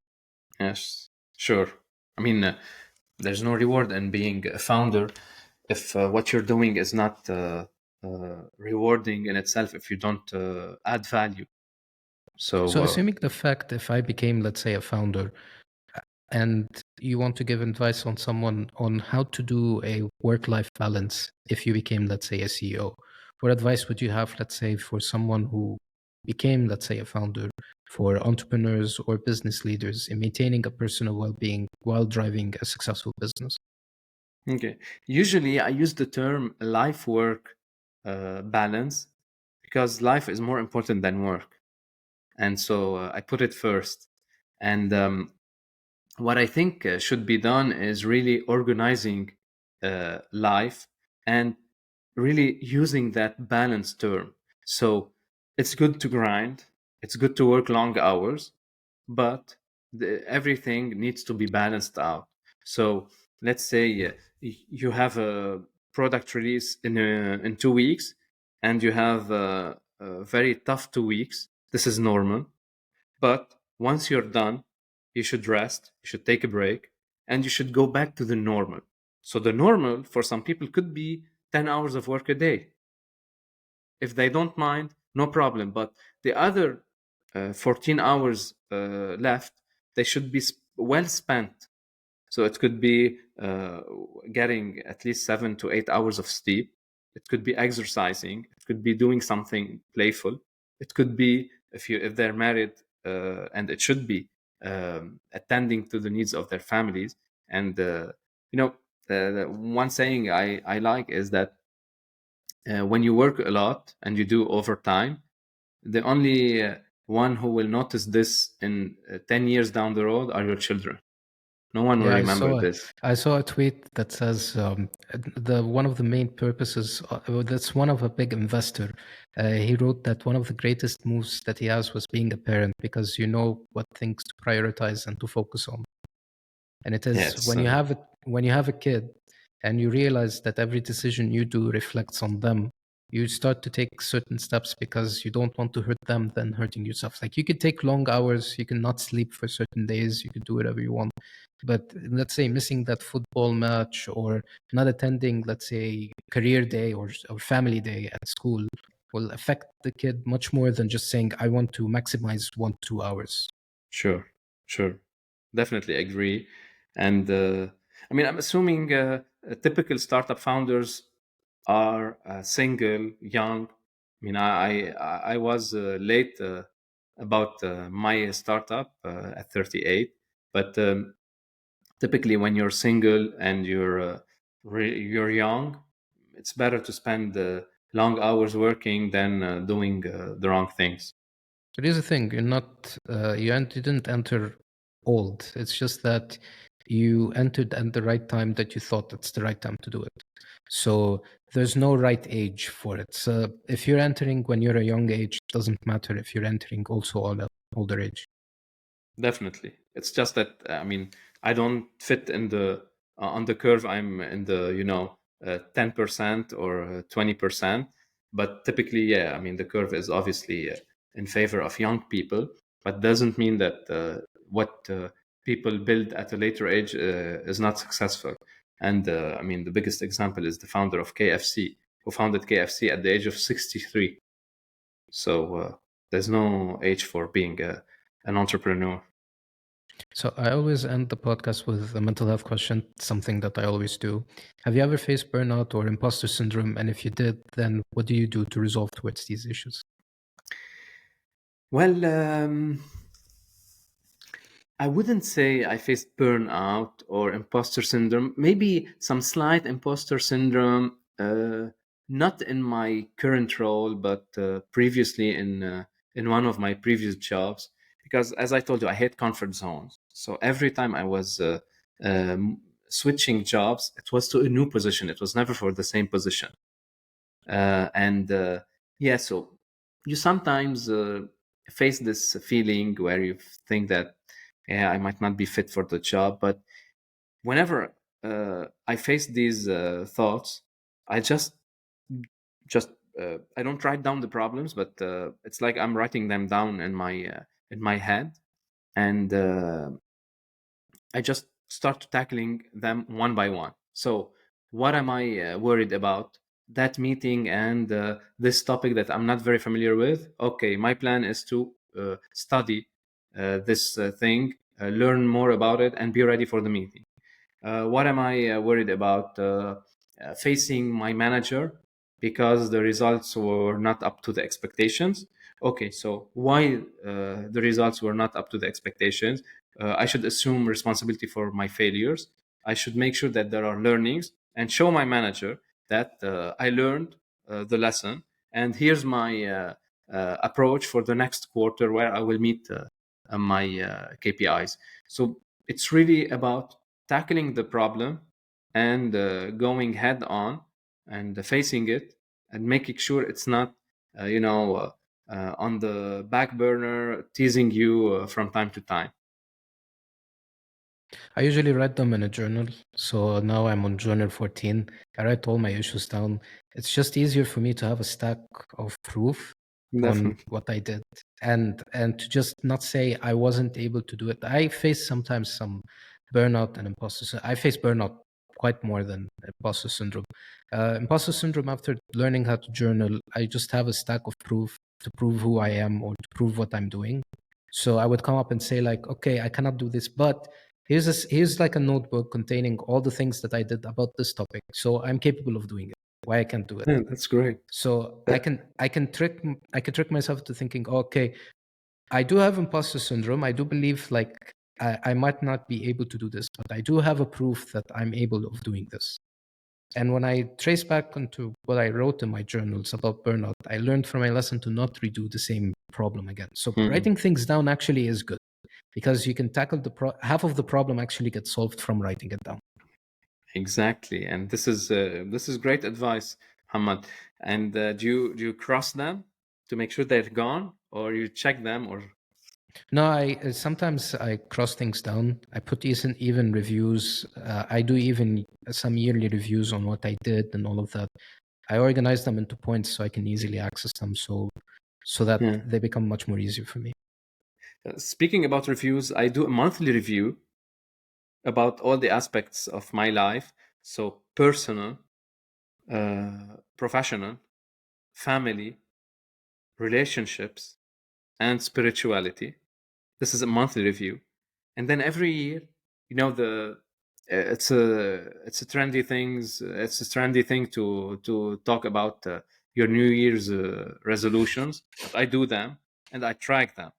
Yes, sure. There's no reward in being a founder if what you're doing is not rewarding in itself, if you don't add value. So So assuming the fact, if I became, let's say, a founder, and you want to give advice on someone on how to do a work-life balance if you became, let's say, a CEO, what advice would you have, let's say, for someone who became, let's say, a founder, for entrepreneurs or business leaders in maintaining a personal well-being while driving a successful business? Okay. Usually, I use the term life work balance because life is more important than work. And so I put it first. And what I think should be done is really organizing life and really using that balance term. So it's good to grind, it's good to work long hours, but everything needs to be balanced out. So let's say you have a product release in 2 weeks, and you have a very tough 2 weeks. This is normal, but once you're done, you should rest, you should take a break, and you should go back to the normal. So the normal for some people could be 10 hours of work a day. If they don't mind, no problem. But the other 14 hours left, they should be well spent. So it could be getting at least 7 to 8 hours of sleep. It could be exercising. It could be doing something playful. It could be if they're married, and it should be attending to the needs of their families. And you know, the one saying I like is that when you work a lot and you do overtime, the only one who will notice this in 10 years down the road are your children. No one will Yeah, remember this. I saw a tweet that says the one of the main purposes, that's one of a big investor. He wrote that one of the greatest moves that he has was being a parent, because you know what things to prioritize and to focus on. And it is Yes. when you have a kid and you realize that every decision you do reflects on them, you start to take certain steps because you don't want to hurt them than hurting yourself. Like, you could take long hours, you can not sleep for certain days, you could do whatever you want. But let's say missing that football match or not attending, let's say, career day or family day at school will affect the kid much more than just saying, I want to maximize 1 2 hours. Sure, sure. Definitely agree. And I mean, I'm assuming typical startup founders are single, young. I mean, I was late about my startup at 38, but typically when you're single and you're young, it's better to spend long hours working than doing the wrong things. But here's the thing: you're not you didn't enter old. It's just that you entered at the right time that you thought it's the right time to do it. So there's no right age for it. So if you're entering when you're a young age, it doesn't matter if you're entering also on an older age. Definitely. It's just that I mean, I don't fit in the on the curve. I'm in the 10% or 20%. But typically, yeah, I mean, the curve is obviously in favor of young people, but doesn't mean that what people build at a later age is not successful. And I mean, the biggest example is the founder of KFC, who founded KFC at the age of 63. So there's no age for being an entrepreneur. So I always end the podcast with a mental health question, something that I always do. Have you ever faced burnout or imposter syndrome? And if you did, then what do you do to resolve towards these issues? Well, I wouldn't say I faced burnout or imposter syndrome. Maybe some slight imposter syndrome, not in my current role, but previously in one of my previous jobs. Because as I told you, I hate comfort zones. So every time I was switching jobs, it was to a new position. It was never for the same position. And yeah, so you sometimes face this feeling where you think that, yeah, I might not be fit for the job. But whenever I face these thoughts, I just I don't write down the problems, but it's like I'm writing them down in my head, and I just start tackling them one by one. So, what am I worried about? That meeting and this topic that I'm not very familiar with. Okay, my plan is to study this thing learn more about it, and be ready for the meeting. What am I worried about? Facing my manager because the results were not up to the expectations. Okay, so why the results were not up to the expectations? I should assume responsibility for my failures. I should make sure that there are learnings and show my manager that I learned the lesson, and here's my approach for the next quarter where I will meet my KPIs. So it's really about tackling the problem and going head on and facing it and making sure it's not, on the back burner, teasing you from time to time. I usually write them in a journal. So now I'm on journal 14. I write all my issues down. It's just easier for me to have a stack of proof on Definitely. what I did and to just not say I wasn't able to do it. I face sometimes some burnout and imposter. I face burnout quite more than imposter syndrome. Imposter syndrome, after learning how to journal, I just have a stack of proof to prove who I am or to prove what I'm doing. So I would come up and say like, okay, I cannot do this, but here's like a notebook containing all the things that I did about this topic. So I'm capable of doing it. Why I can't do it? Yeah, that's great. So I can trick myself to thinking, okay, I do have imposter syndrome. I do believe like I might not be able to do this, but I do have a proof that I'm able of doing this. And when I trace back into what I wrote in my journals about burnout, I learned from my lesson to not redo the same problem again. So writing things down actually is good because you can tackle half of the problem actually gets solved from writing it down. Exactly, and this is great advice, Hamad. And do you cross them to make sure they're gone, or you check them, or? No, I sometimes I cross things down. I put even reviews. I do even some yearly reviews on what I did and all of that. I organize them into points so I can easily access them, so that Yeah. they become much more easier for me. Speaking about reviews, I do a monthly review about all the aspects of my life. So personal, professional, family, relationships, and spirituality. This is a monthly review, and then every year, the it's a trendy things. It's a trendy thing to talk about your New Year's resolutions. But I do them and I track them,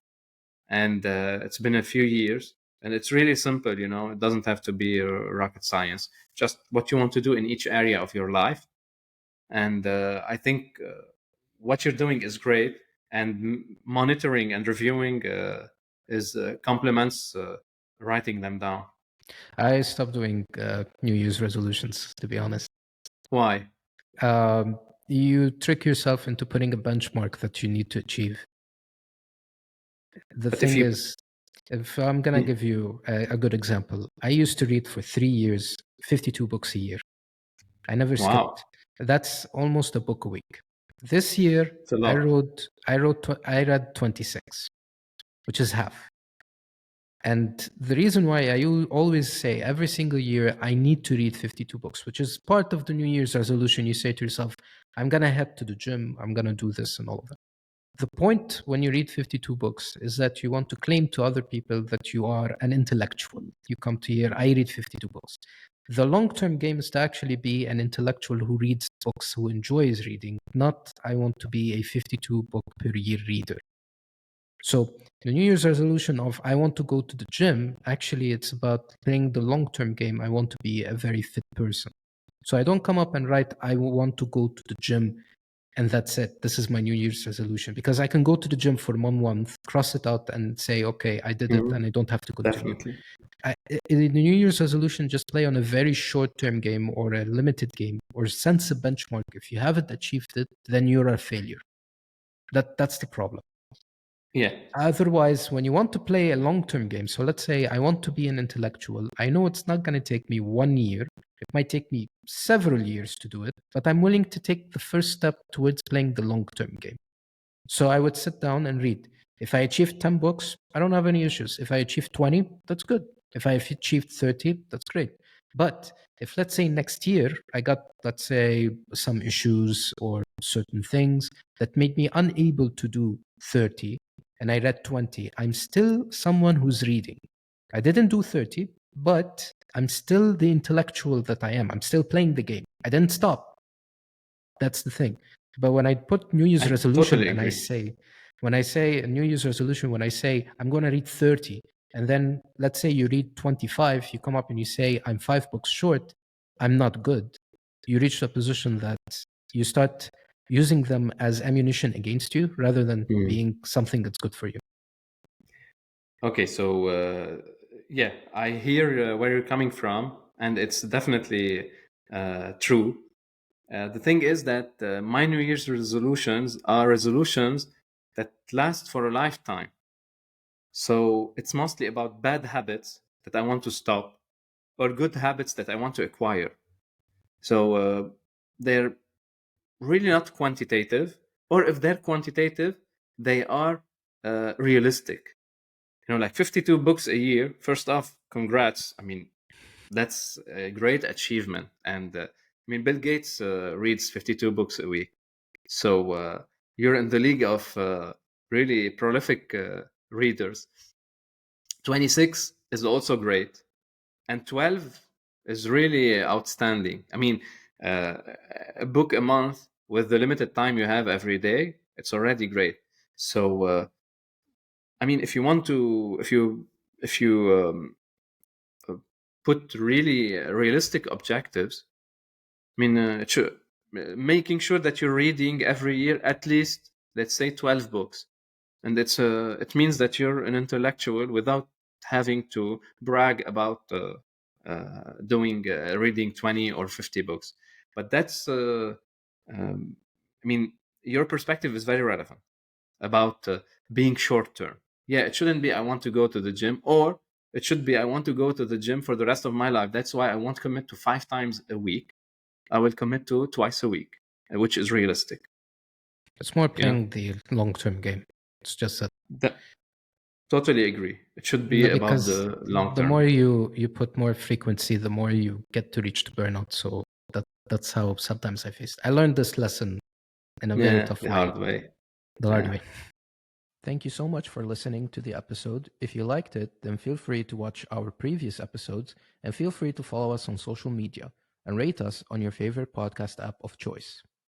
and it's been a few years, and it's really simple. It doesn't have to be rocket science. Just what you want to do in each area of your life, and I think what you're doing is great, and monitoring and reviewing is complements writing them down. I stopped doing New Year's resolutions, to be honest. Why? You trick yourself into putting a benchmark that you need to achieve. The But if thing you is, if I'm going to give you a good example, I used to read for 3 years, 52 books a year. I never Wow, skipped. That's almost a book a week. This year, it's a lot. I read 26, which is half. And the reason why I always say every single year I need to read 52 books, which is part of the New Year's resolution. You say to yourself, I'm going to head to the gym, I'm going to do this and all of that. The point when you read 52 books is that you want to claim to other people that you are an intellectual. You come to here, I read 52 books. The long-term game is to actually be an intellectual who reads books, who enjoys reading, not I want to be a 52 book per year reader. So the New Year's resolution of I want to go to the gym, actually it's about playing the long-term game. I want to be a very fit person. So I don't come up and write, I want to go to the gym and that's it. This is my New Year's resolution, because I can go to the gym for 1 month, cross it out and say, okay, I did it and I don't have to continue. Definitely. In the New Year's resolution, just play on a very short-term game or a limited game or sense a benchmark. If you haven't achieved it, then you're a failure. That's the problem. Yeah. Otherwise, when you want to play a long-term game, so let's say I want to be an intellectual, I know it's not going to take me 1 year. It might take me several years to do it, but I'm willing to take the first step towards playing the long-term game. So I would sit down and read. If I achieve 10 books, I don't have any issues. If I achieve 20, that's good. If I achieved 30, that's great. But if, let's say, next year, I got, let's say, some issues or certain things that made me unable to do 30, and I read 20, I'm still someone who's reading. I didn't do 30, but I'm still the intellectual that I am. I'm still playing the game. I didn't stop. That's the thing. But when I put New Year's I resolution totally and agree. when I say a New Year's resolution, when I say I'm going to read 30, and then let's say you read 25, you come up and you say, I'm 5 books short, I'm not good. You reach a position that you start using them as ammunition against you rather than being something that's good for you. Okay, so yeah, I hear where you're coming from, and it's definitely true. The thing is that my New Year's resolutions are resolutions that last for a lifetime. So it's mostly about bad habits that I want to stop or good habits that I want to acquire. So they're really not quantitative, or if they're quantitative, they are realistic. Like 52 books a year. First off, congrats. I mean, that's a great achievement. And Bill Gates reads 52 books a week. So you're in the league of really prolific readers. 26 is also great. And 12 is really outstanding. I mean, a book a month with the limited time you have every day, it's already great. So, if you want to, if you put really realistic objectives, making sure that you're reading every year at least, let's say, 12 books, and it means that you're an intellectual without having to brag about doing reading 20 or 50 books. But that's um, your perspective is very relevant about being short term. Yeah, it shouldn't be I want to go to the gym, or it should be I want to go to the gym for the rest of my life. That's why I won't commit to 5 times a week. I will commit to twice a week, which is realistic. It's more playing the long-term game. It's just that. Totally agree. It should be about the long term. The more you put more frequency, the more you get to reach the burnout. So that's how sometimes I faced. I learned this lesson in a very tough way. Hard way. The hard way. Thank you so much for listening to the episode. If you liked it, then feel free to watch our previous episodes and feel free to follow us on social media and rate us on your favorite podcast app of choice.